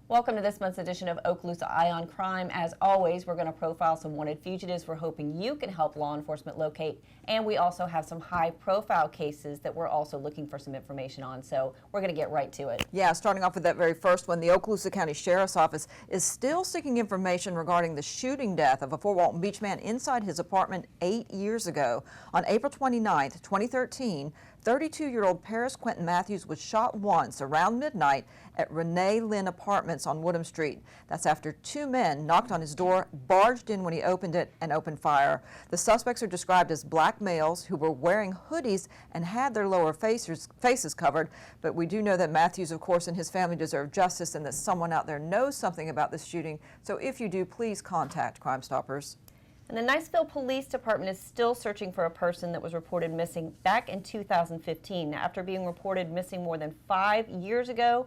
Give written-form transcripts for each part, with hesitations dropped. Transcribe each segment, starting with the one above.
Welcome to this month's edition of Okaloosa Eye on Crime. As always, we're going to profile some wanted fugitives we're hoping you can help law enforcement locate. And we also have some high-profile cases that we're also looking for some information on. So we're going to get right to it. Yeah, starting off with that very first one, the Okaloosa County Sheriff's Office is still seeking information regarding the shooting death of a Fort Walton Beach man inside his apartment 8 years ago. On April 29th, 2013, 32-year-old Paris Quentin Matthews was shot once around midnight at Renee Lynn Apartments on Woodham Street. That's after two men knocked on his door, barged in when he opened it, and opened fire. The suspects are described as black males who were wearing hoodies and had their lower faces covered. But we do know that Matthews, of course, and his family deserve justice, and that someone out there knows something about this shooting. So if you do, please contact Crime Stoppers. And the Niceville Police Department is still searching for a person that was reported missing back in 2015. Now, after being reported missing more than 5 years ago,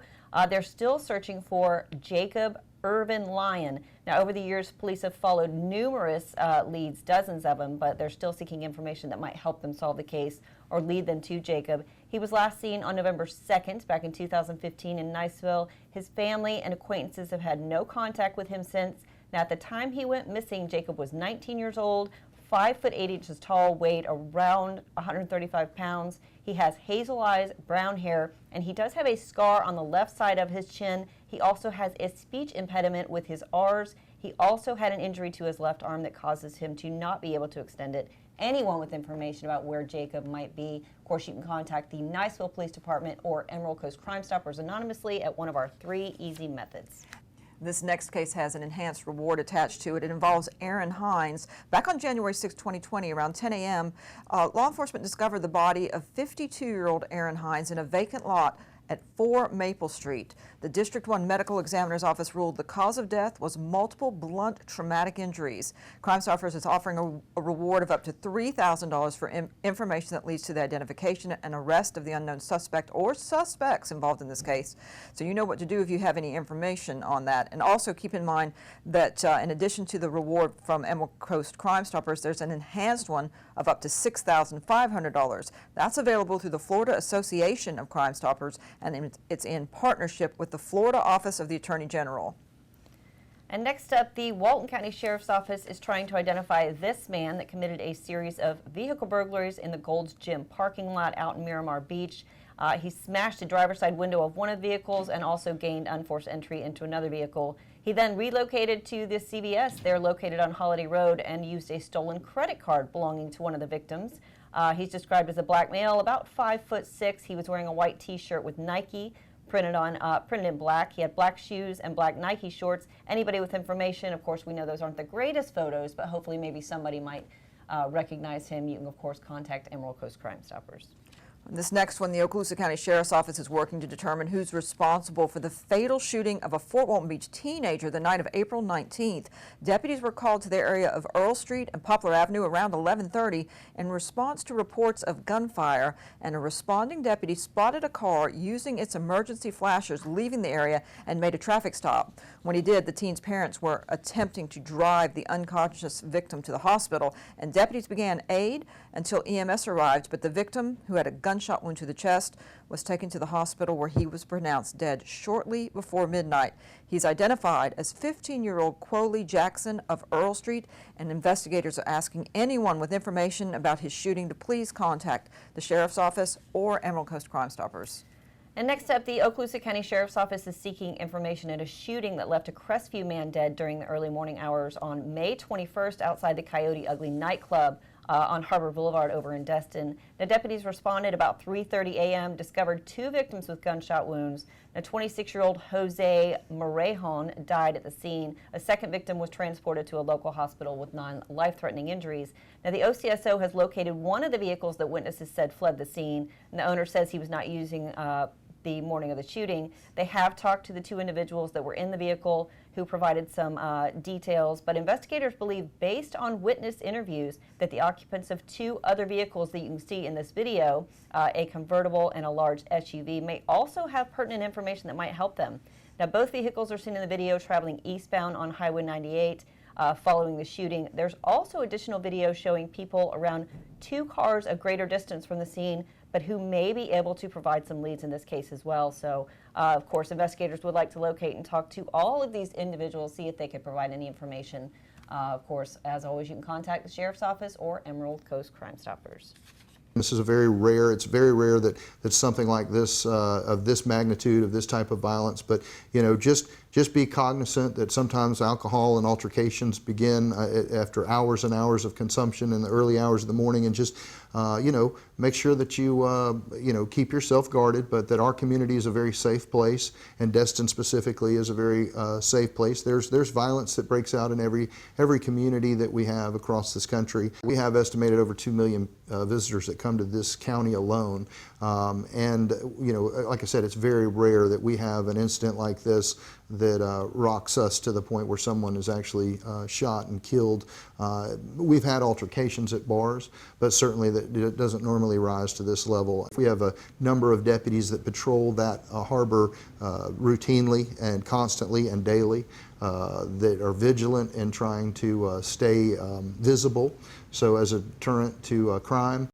they're still searching for Jacob Irvin Lyon. Now, over the years, police have followed numerous leads, dozens of them, but they're still seeking information that might help them solve the case or lead them to Jacob. He was last seen on November 2nd, back in 2015 in Niceville. His family and acquaintances have had no contact with him since. Now, at the time he went missing, Jacob was 19 years old, 5 foot 8 inches tall, weighed around 135 pounds. He has hazel eyes, brown hair, and he does have a scar on the left side of his chin. He also has a speech impediment with his R's. He also had an injury to his left arm that causes him to not be able to extend it. Anyone with information about where Jacob might be, of course, you can contact the Niceville Police Department or Emerald Coast Crime Stoppers anonymously at one of our 3 easy methods. This next case has an enhanced reward attached to it. It involves Aaron Hines. Back on January 6, 2020, around 10 a.m., law enforcement discovered the body of 52-year-old Aaron Hines in a vacant lot at 4 Maple Street. The District 1 Medical Examiner's Office ruled the cause of death was multiple blunt traumatic injuries. Crime Stoppers is offering a reward of up to $3,000 for information that leads to the identification and arrest of the unknown suspect or suspects involved in this case. So you know what to do if you have any information on that. And also keep in mind that in addition to the reward from Emerald Coast Crime Stoppers, there's an enhanced one of up to $6,500. That's available through the Florida Association of Crime Stoppers, and it's in partnership with the Florida Office of the Attorney General. And next up, the Walton County Sheriff's Office is trying to identify this man that committed a series of vehicle burglaries in the Gold's Gym parking lot out in Miramar Beach. He smashed the driver's side window of one of the vehicles and also gained unforced entry into another vehicle. He then relocated to the CVS. They're located on Holiday Road, and used a stolen credit card belonging to one of the victims. He's described as a black male, about 5'6". He was wearing a white T-shirt with Nike printed in black. He had black shoes and black Nike shorts. Anybody with information, of course, we know those aren't the greatest photos, but hopefully maybe somebody might recognize him. You can, of course, contact Emerald Coast Crime Stoppers. This next one, the Okaloosa County Sheriff's Office is working to determine who's responsible for the fatal shooting of a Fort Walton Beach teenager the night of April 19th. Deputies were called to the area of Earl Street and Poplar Avenue around 11:30 in response to reports of gunfire, and a responding deputy spotted a car using its emergency flashers leaving the area and made a traffic stop. When he did, the teen's parents were attempting to drive the unconscious victim to the hospital, and deputies began aid until EMS arrived, but the victim, who had a gunshot wound to the chest, was taken to the hospital where he was pronounced dead shortly before midnight. He's identified as 15-year-old Quoley Jackson of Earl Street, and investigators are asking anyone with information about his shooting to please contact the Sheriff's Office or Emerald Coast Crime Stoppers. And next up, the Okaloosa County Sheriff's Office is seeking information at a shooting that left a Crestview man dead during the early morning hours on May 21st outside the Coyote Ugly nightclub on Harbor Boulevard over in Destin. The deputies responded about 3:30 a.m., discovered 2 victims with gunshot wounds. A 26-year-old Jose Morejon died at the scene. A second victim was transported to a local hospital with non-life-threatening injuries. Now, the OCSO has located one of the vehicles that witnesses said fled the scene, and the owner says he was not using the morning of the shooting. They have talked to the 2 individuals that were in the vehicle who provided some details, but investigators believe, based on witness interviews, that the occupants of 2 other vehicles that you can see in this video, a convertible and a large SUV, may also have pertinent information that might help them. Now, both vehicles are seen in the video traveling eastbound on Highway 98. Following the shooting. There's also additional video showing people around 2 cars a greater distance from the scene, but who may be able to provide some leads in this case as well. So, of course, investigators would like to locate and talk to all of these individuals, see if they could provide any information. Of course, as always, you can contact the Sheriff's Office or Emerald Coast Crime Stoppers. This is it's very rare that something like this, of this magnitude, of this type of violence, but just be cognizant that sometimes alcohol and altercations begin after hours and hours of consumption in the early hours of the morning, and just make sure that you keep yourself guarded, but that our community is a very safe place, and Destin specifically is a very safe place. There's violence that breaks out in every community that we have across this country. We have estimated over 2 million visitors that come to this county alone, and like I said, it's very rare that we have an incident like this that rocks us to the point where someone is actually shot and killed. We've had altercations at bars, but certainly that it doesn't normally rise to this level. We have a number of deputies that patrol that harbor routinely and constantly and daily that are vigilant in trying to stay visible, so as a deterrent to crime.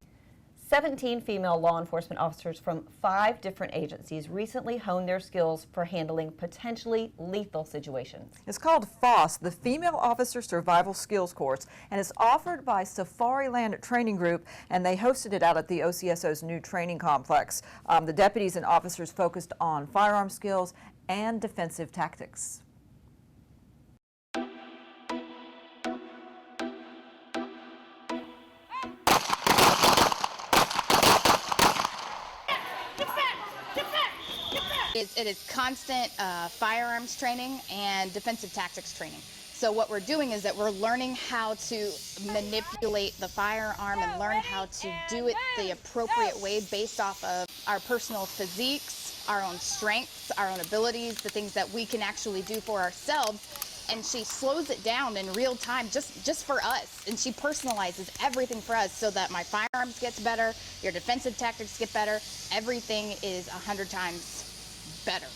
17 female law enforcement officers from 5 different agencies recently honed their skills for handling potentially lethal situations. It's called FOSS, the Female Officer Survival Skills Course, and it's offered by Safariland Training Group, and they hosted it out at the OCSO's new training complex. The deputies and officers focused on firearm skills and defensive tactics. It is constant firearms training and defensive tactics training. So what we're doing is that we're learning how to manipulate the firearm and learn how to do it the appropriate way based off of our personal physiques, our own strengths, our own abilities, the things that we can actually do for ourselves. And she slows it down in real time just for us. And she personalizes everything for us so that my firearms gets better, your defensive tactics get better, everything is 100 times better.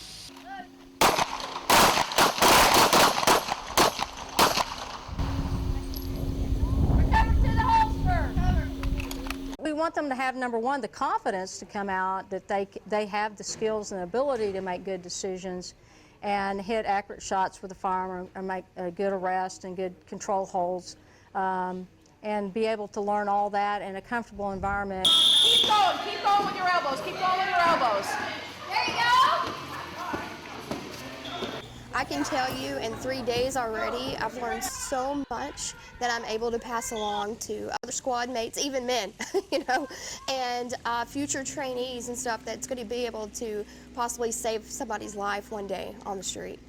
We want them to have, number one, the confidence to come out that they have the skills and ability to make good decisions and hit accurate shots with a firearm or make a good arrest and good control holds, and be able to learn all that in a comfortable environment. Keep going with your elbows, keep going with your elbows. There you go. I can tell you in 3 days already, I've learned so much that I'm able to pass along to other squad mates, even men, and future trainees and stuff that's going to be able to possibly save somebody's life one day on the street.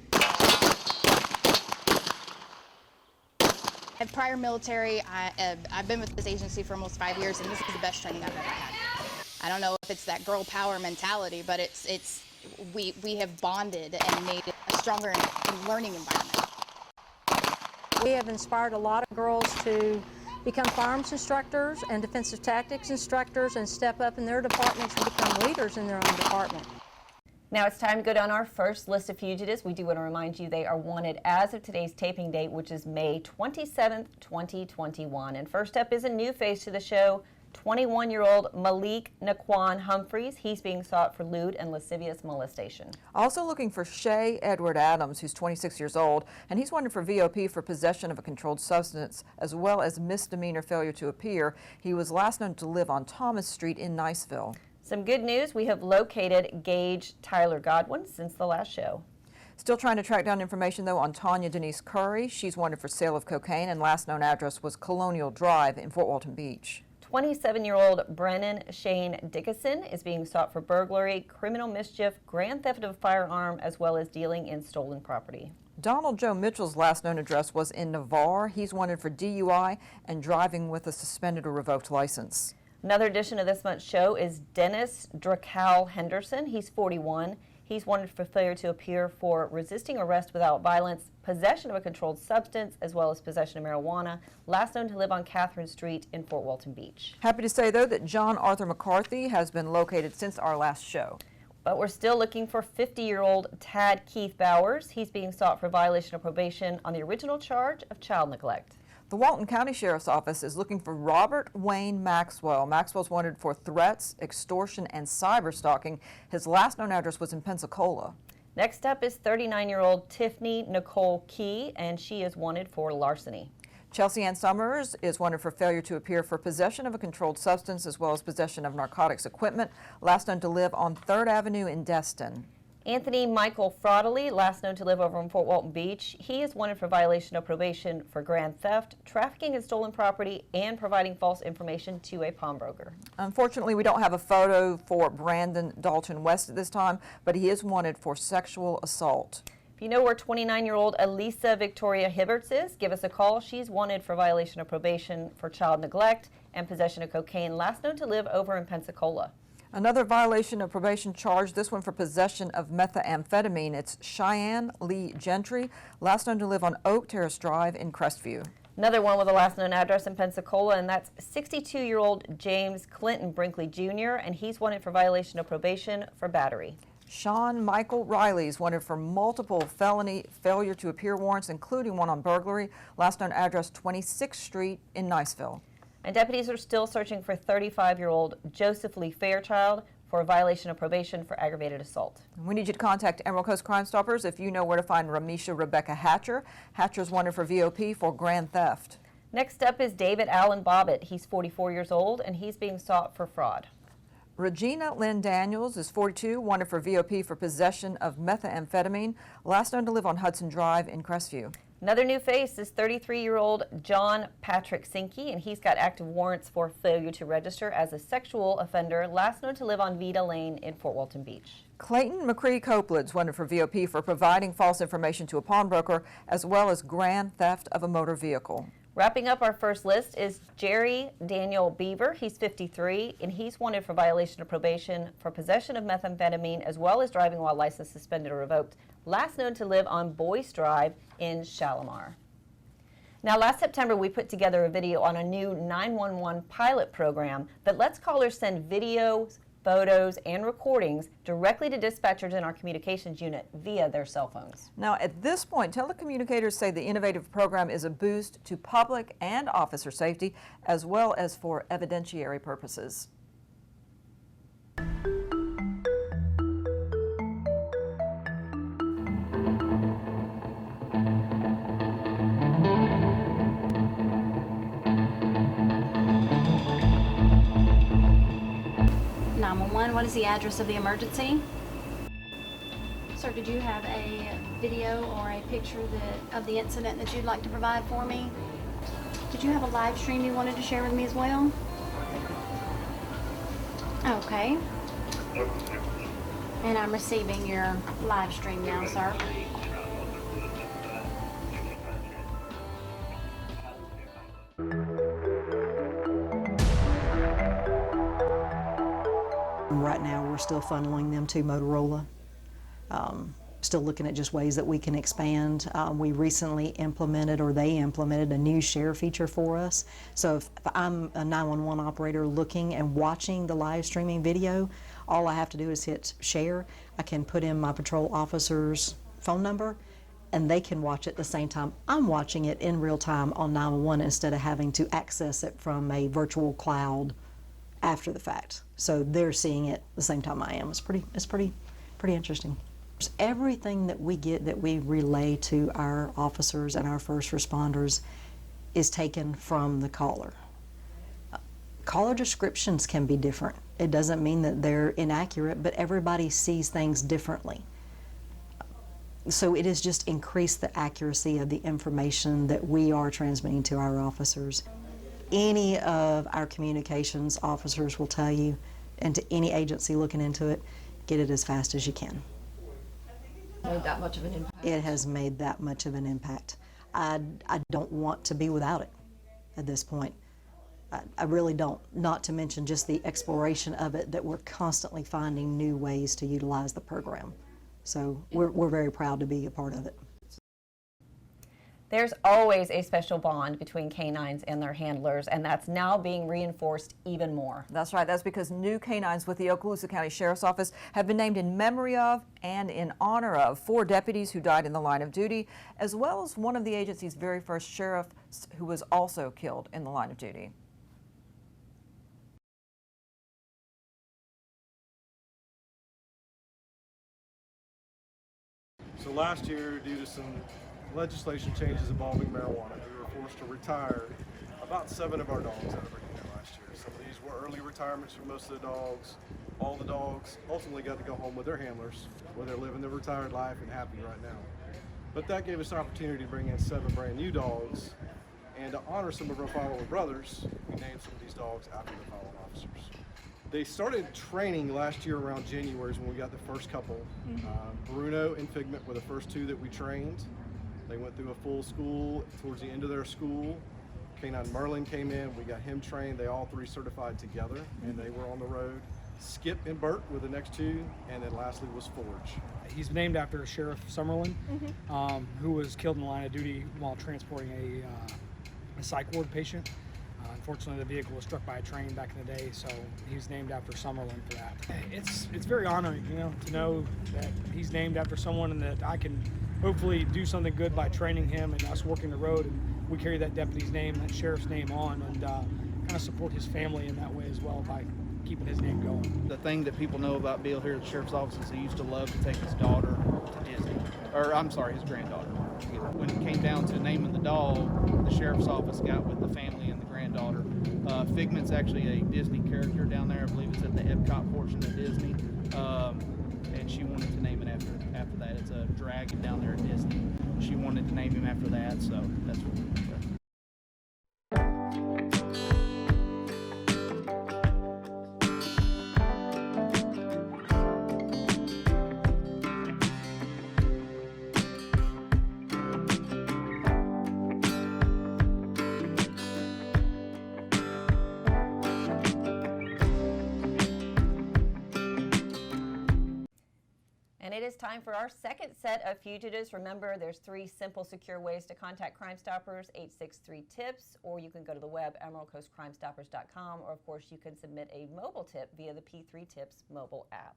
At prior military, I've been with this agency for almost 5 years, and this is the best training I've ever had. I don't know if it's that girl power mentality, but we have bonded and made it a stronger learning environment. We have inspired a lot of girls to become firearms instructors and defensive tactics instructors and step up in their departments and become leaders in their own department. Now it's time to go down our first list of fugitives. We do want to remind you they are wanted as of today's taping date, which is May 27th, 2021. And first up is a new face to the show, 21-year-old Malik Naquan Humphreys. He's being sought for lewd and lascivious molestation. Also looking for Shay Edward Adams, who's 26 years old, and he's wanted for VOP for possession of a controlled substance as well as misdemeanor failure to appear. He was last known to live on Thomas Street in Niceville. Some good news, we have located Gage Tyler Godwin since the last show. Still trying to track down information, though, on Tanya Denise Curry. She's wanted for sale of cocaine, and last known address was Colonial Drive in Fort Walton Beach. 27-year-old Brennan Shane Dickinson is being sought for burglary, criminal mischief, grand theft of a firearm, as well as dealing in stolen property. Donald Joe Mitchell's last known address was in Navarre. He's wanted for DUI and driving with a suspended or revoked license. Another edition of this month's show is Dennis Dracal Henderson. He's 41. He's wanted for failure to appear for resisting arrest without violence, possession of a controlled substance, as well as possession of marijuana, last known to live on Catherine Street in Fort Walton Beach. Happy to say, though, that John Arthur McCarthy has been located since our last show. But we're still looking for 50-year-old Tad Keith Bowers. He's being sought for violation of probation on the original charge of child neglect. The Walton County Sheriff's Office is looking for Robert Wayne Maxwell. Maxwell's wanted for threats, extortion, and cyber stalking. His last known address was in Pensacola. Next up is 39-year-old Tiffany Nicole Key, and she is wanted for larceny. Chelsea Ann Summers is wanted for failure to appear for possession of a controlled substance as well as possession of narcotics equipment, last known to live on 3rd Avenue in Destin. Anthony Michael Fraudley, last known to live over in Fort Walton Beach, he is wanted for violation of probation for grand theft, trafficking in stolen property, and providing false information to a pawnbroker. Unfortunately, we don't have a photo for Brandon Dalton West at this time, but he is wanted for sexual assault. If you know where 29-year-old Elisa Victoria Hibberts is, give us a call. She's wanted for violation of probation for child neglect and possession of cocaine, last known to live over in Pensacola. Another violation of probation charge, this one for possession of methamphetamine. It's Cheyenne Lee Gentry, last known to live on Oak Terrace Drive in Crestview. Another one with a last known address in Pensacola, and that's 62-year-old James Clinton Brinkley Jr., and he's wanted for violation of probation for battery. Sean Michael Riley is wanted for multiple felony failure to appear warrants, including one on burglary, last known address 26th Street in Niceville. And deputies are still searching for 35-year-old Joseph Lee Fairchild for a violation of probation for aggravated assault. We need you to contact Emerald Coast Crime Stoppers if you know where to find Ramisha Rebecca Hatcher. Hatcher's wanted for VOP for grand theft. Next up is David Allen Bobbitt. He's 44 years old, and he's being sought for fraud. Regina Lynn Daniels is 42, wanted for VOP for possession of methamphetamine, last known to live on Hudson Drive in Crestview. Another new face is 33-year-old John Patrick Sinke, and he's got active warrants for failure to register as a sexual offender, last known to live on Vita Lane in Fort Walton Beach. Clayton McCree Copeland's wanted for VOP for providing false information to a pawnbroker, as well as grand theft of a motor vehicle. Wrapping up our first list is Jerry Daniel Beaver. He's 53, and he's wanted for violation of probation for possession of methamphetamine, as well as driving while license suspended or revoked, last known to live on Boyce Drive in Shalimar. Now, last September, we put together a video on a new 911 pilot program that lets callers send videos, photos, and recordings directly to dispatchers in our communications unit via their cell phones. Now, at this point, telecommunicators say the innovative program is a boost to public and officer safety, as well as for evidentiary purposes. What is the address of the emergency? Sir, did you have a video or a picture of the incident that you'd like to provide for me? Did you have a live stream you wanted to share with me as well? Okay. And I'm receiving your live stream now, sir. Right now, we're still funneling them to Motorola. Still looking at just ways that we can expand. We recently implemented, or they implemented, a new share feature for us. So if I'm a 911 operator looking and watching the live streaming video, all I have to do is hit share. I can put in my patrol officer's phone number, and they can watch it at the same time I'm watching it in real time on 911 instead of having to access it from a virtual cloud after the fact. So they're seeing it the same time I am. It's pretty interesting. Everything that we get, that we relay to our officers and our first responders, is taken from the caller. Caller descriptions can be different. It doesn't mean that they're inaccurate, but everybody sees things differently. So it has just increased the accuracy of the information that we are transmitting to our officers. Any of our communications officers will tell you, and to any agency looking into it, get it as fast as you can. Made that much of an impact. It has made that much of an impact. I don't want to be without it at this point. I really don't, not to mention just the exploration of it, that we're constantly finding new ways to utilize the program. So we're very proud to be a part of it. There's always a special bond between canines and their handlers, and that's now being reinforced even more. That's right. That's because new canines with the Okaloosa County Sheriff's Office have been named in memory of and in honor of 4 deputies who died in the line of duty, as well as one of the agency's very first sheriffs who was also killed in the line of duty. So last year, due to some legislation changes involving marijuana, we were forced to retire about 7 of our dogs out of our unit last year. Some of these were early retirements for most of the dogs. All the dogs ultimately got to go home with their handlers, where they're living their retired life and happy right now. But that gave us an opportunity to bring in 7 brand new dogs, and to honor some of our fallen brothers, we named some of these dogs after the fallen officers. They started training last year around January is when we got the first couple. Bruno and Figment were the first 2 that we trained. They went through a full school towards the end of their school. Canine Merlin came in, we got him trained. They all 3 certified together, and they were on the road. Skip and Bert were the next 2, and then lastly was Forge. He's named after Sheriff Summerlin, who was killed in the line of duty while transporting a psych ward patient. Unfortunately, the vehicle was struck by a train back in the day, so he's named after Summerlin for that. It's very honoring, to know that he's named after someone and that I can hopefully do something good by training him and us working the road, and we carry that deputy's name, that sheriff's name on, and kind of support his family in that way as well by keeping his name going. The thing that people know about Bill here at the Sheriff's Office is he used to love to take his daughter to Disney, or I'm sorry, his granddaughter. When it came down to naming the dog, the Sheriff's Office got with the family and the granddaughter. Figment's actually a Disney character down there. I believe it's at the Epcot portion of Disney. And she wanted to name it after that. It's a dragon down there at Disney. She wanted to name him after that, so that's what we went with. And it is time for our second set of fugitives. Remember, there's 3 simple, secure ways to contact Crime Stoppers, 863-TIPS, or you can go to the web, emeraldcoastcrimestoppers.com, or of course you can submit a mobile tip via the P3TIPS mobile app.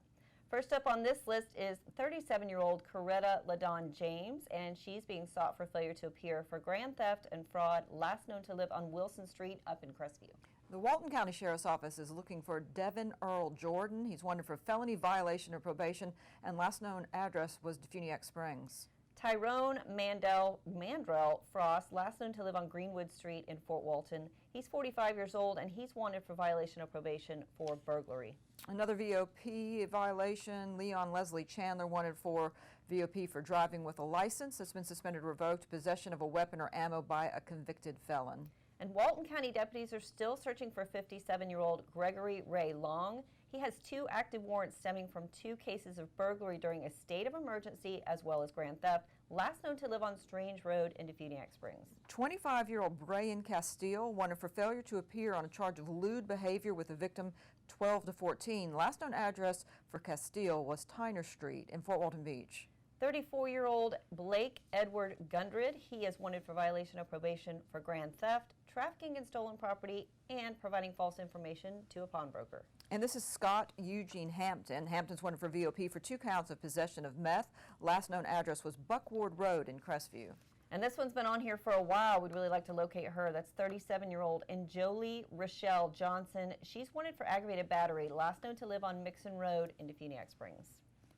First up on this list is 37-year-old Coretta LaDawn James, and she's being sought for failure to appear for grand theft and fraud, last known to live on Wilson Street up in Crestview. The Walton County Sheriff's Office is looking for Devin Earl Jordan. He's wanted for felony violation of probation, and last known address was Defuniak Springs. Tyrone Mandrell Frost, last known to live on Greenwood Street in Fort Walton. He's 45 years old, and he's wanted for violation of probation for burglary. Another VOP violation, Leon Leslie Chandler wanted for VOP for driving with a license that's been suspended or revoked, possession of a weapon or ammo by a convicted felon. And Walton County deputies are still searching for 57-year-old Gregory Ray Long. He has 2 active warrants stemming from 2 cases of burglary during a state of emergency as well as grand theft, last known to live on Strange Road in Defuniak Springs. 25-year-old Brian Castile wanted for failure to appear on a charge of lewd behavior with the victim 12 to 14. Last known address for Castile was Tyner Street in Fort Walton Beach. 34-year-old Blake Edward Gundred, he is wanted for violation of probation for grand theft, trafficking in stolen property, and providing false information to a pawnbroker. And this is Scott Eugene Hampton. Hampton's wanted for VOP for 2 counts of possession of meth. Last known address was Buckward Road in Crestview. And this one's been on here for a while. We'd really like to locate her. That's 37-year-old Jolie Rochelle Johnson. She's wanted for aggravated battery, last known to live on Mixon Road in Defuniak Springs.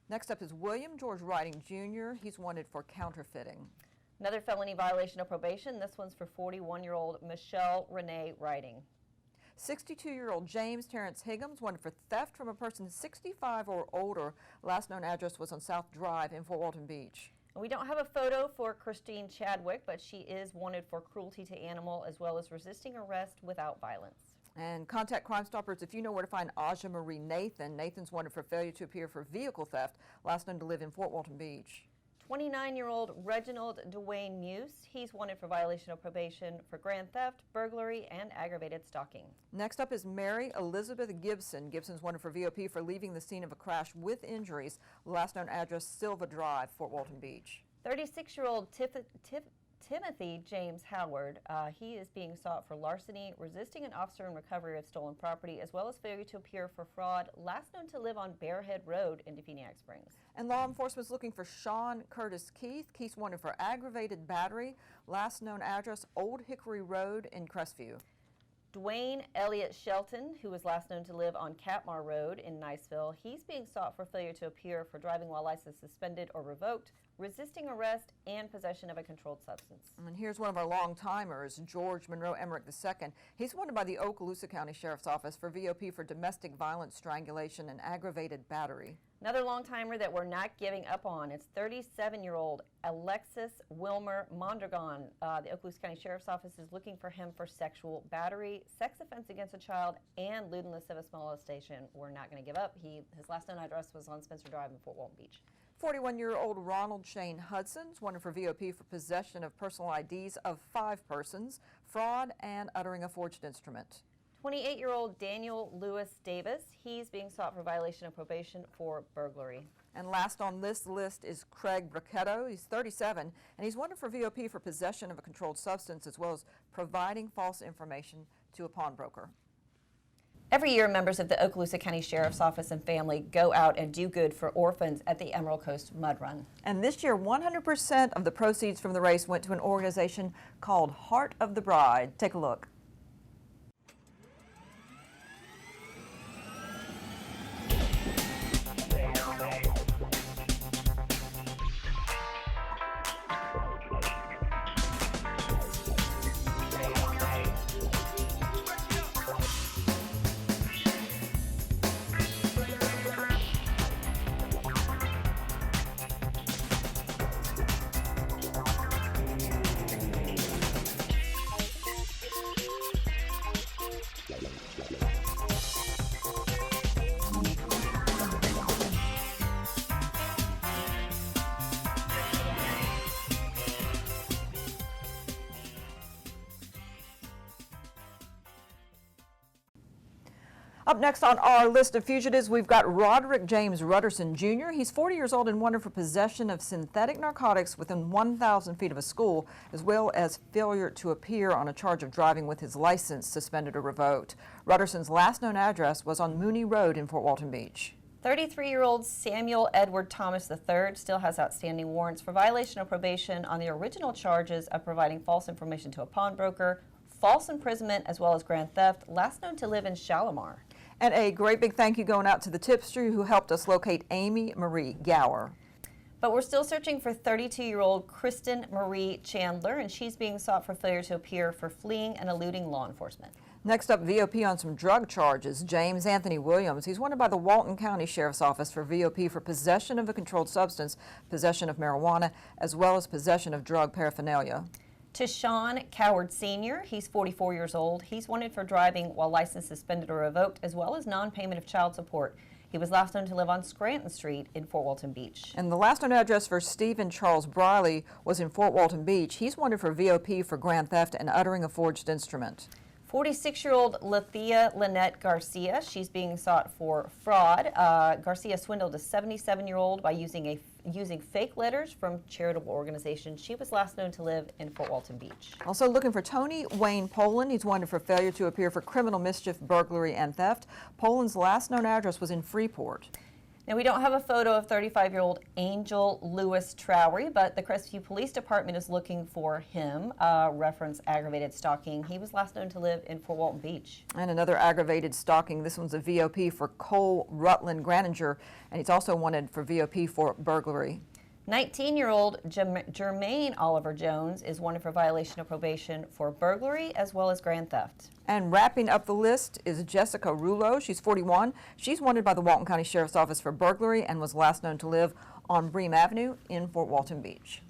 Next up is William George Writing Jr. He's wanted for counterfeiting. Another felony violation of probation. This one's for 41-year-old Michelle Renee Writing. 62-year-old James Terrence Higgins wanted for theft from a person 65 or older. Last known address was on South Drive in Fort Walton Beach. And we don't have a photo for Christine Chadwick, but she is wanted for cruelty to animal as well as resisting arrest without violence. And contact Crime Stoppers if you know where to find Aja Marie Nathan. Nathan's wanted for failure to appear for vehicle theft, last known to live in Fort Walton Beach. 29-year-old Reginald Dwayne Muse, he's wanted for violation of probation for grand theft, burglary, and aggravated stalking. Next up is Mary Elizabeth Gibson. Gibson's wanted for VOP for leaving the scene of a crash with injuries. Last known address, Silva Drive, Fort Walton Beach. 36-year-old Timothy James Howard, he is being sought for larceny, resisting an officer in recovery of stolen property, as well as failure to appear for fraud, last known to live on Bearhead Road in Defeniak Springs. And law enforcement is looking for Sean Curtis Keith. Keith's wanted for aggravated battery, last known address Old Hickory Road in Crestview. Dwayne Elliott Shelton, who was last known to live on Catmar Road in Niceville, he's being sought for failure to appear for driving while license suspended or revoked, resisting arrest, and possession of a controlled substance. And here's one of our long-timers, George Monroe Emmerich II. He's wanted by the Okaloosa County Sheriff's Office for VOP for domestic violence, strangulation, and aggravated battery. Another long-timer that we're not giving up on, it's 37-year-old Alexis Wilmer Mondragon. The Okaloosa County Sheriff's Office is looking for him for sexual battery, sex offense against a child, and lewd and lascivious molestation. We're not going to give up. His last known address was on Spencer Drive in Fort Walton Beach. 41-year-old Ronald Shane Hudson's wanted for VOP for possession of personal IDs of 5 persons, fraud, and uttering a forged instrument. 28-year-old Daniel Lewis Davis, he's being sought for violation of probation for burglary. And last on this list is Craig Bracchetto. He's 37, and he's wanted for VOP for possession of a controlled substance as well as providing false information to a pawnbroker. Every year, members of the Okaloosa County Sheriff's Office and family go out and do good for orphans at the Emerald Coast Mud Run. And this year, 100% of the proceeds from the race went to an organization called Heart of the Bride. Take a look. Up next on our list of fugitives, we've got Roderick James Rutterson Jr. He's 40 years old and wanted for possession of synthetic narcotics within 1,000 feet of a school, as well as failure to appear on a charge of driving with his license suspended or revoked. Rutterson's last known address was on Mooney Road in Fort Walton Beach. 33-year-old Samuel Edward Thomas III still has outstanding warrants for violation of probation on the original charges of providing false information to a pawnbroker, false imprisonment, as well as grand theft, last known to live in Shalimar. And a great big thank you going out to the tipster who helped us locate Amy Marie Gower. But we're still searching for 32-year-old Kristen Marie Chandler, and she's being sought for failure to appear for fleeing and eluding law enforcement. Next up, VOP on some drug charges. James Anthony Williams, he's wanted by the Walton County Sheriff's Office for VOP for possession of a controlled substance, possession of marijuana, as well as possession of drug paraphernalia. Tashawn Coward Sr., he's 44 years old. He's wanted for driving while license suspended or revoked, as well as non-payment of child support. He was last known to live on Scranton Street in Fort Walton Beach. And the last known address for Stephen Charles Briley was in Fort Walton Beach. He's wanted for VOP for grand theft and uttering a forged instrument. 46-year-old Lethea Lynette Garcia, she's being sought for fraud. Garcia swindled a 77-year-old by using fake letters from charitable organizations. She was last known to live in Fort Walton Beach. Also looking for Tony Wayne Poland. He's wanted for failure to appear for criminal mischief, burglary, and theft. Poland's last known address was in Freeport. Now, we don't have a photo of 35-year-old Angel Lewis Trowery, but the Crestview Police Department is looking for him. Reference aggravated stalking. He was last known to live in Fort Walton Beach. And another aggravated stalking. This one's a VOP for Cole Rutland Graninger, and he's also wanted for VOP for burglary. 19-year-old Jermaine Oliver Jones is wanted for violation of probation for burglary as well as grand theft. And wrapping up the list is Jessica Rulo. She's 41. She's wanted by the Walton County Sheriff's Office for burglary and was last known to live on Bream Avenue in Fort Walton Beach.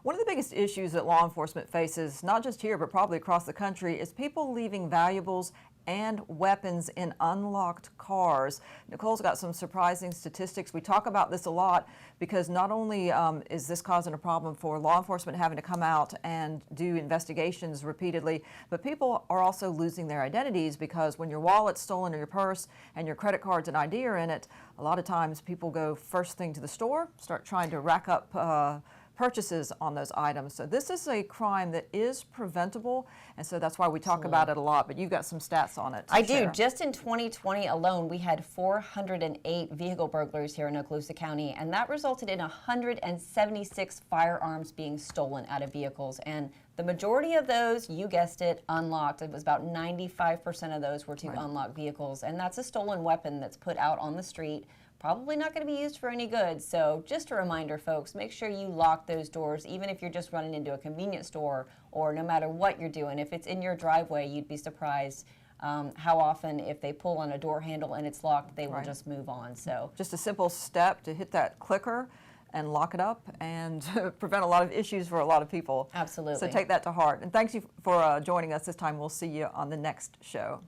One of the biggest issues that law enforcement faces, not just here but probably across the country, is people leaving valuables and weapons in unlocked cars. Nicole's got some surprising statistics. We talk about this a lot because not only is this causing a problem for law enforcement having to come out and do investigations repeatedly, but people are also losing their identities because when your wallet's stolen or your purse and your credit cards and ID are in it, a lot of times people go first thing to the store, start trying to rack up purchases on those items. So this is a crime that is preventable, and so that's why we talk about it a lot, but you've got some stats on it. I do. Just in 2020 alone, we had 408 vehicle burglaries here in Okaloosa County, and that resulted in 176 firearms being stolen out of vehicles. And the majority of those, you guessed it, unlocked. It was about 95% of those were to unlock vehicles, and that's a stolen weapon that's put out on the street. Probably not going to be used for any good. So just a reminder, folks, make sure you lock those doors, even if you're just running into a convenience store or no matter what you're doing. If it's in your driveway, you'd be surprised how often if they pull on a door handle and it's locked, they will just move on. So just a simple step to hit that clicker and lock it up and prevent a lot of issues for a lot of people. Absolutely. So take that to heart. And thanks you for joining us this time. We'll see you on the next show.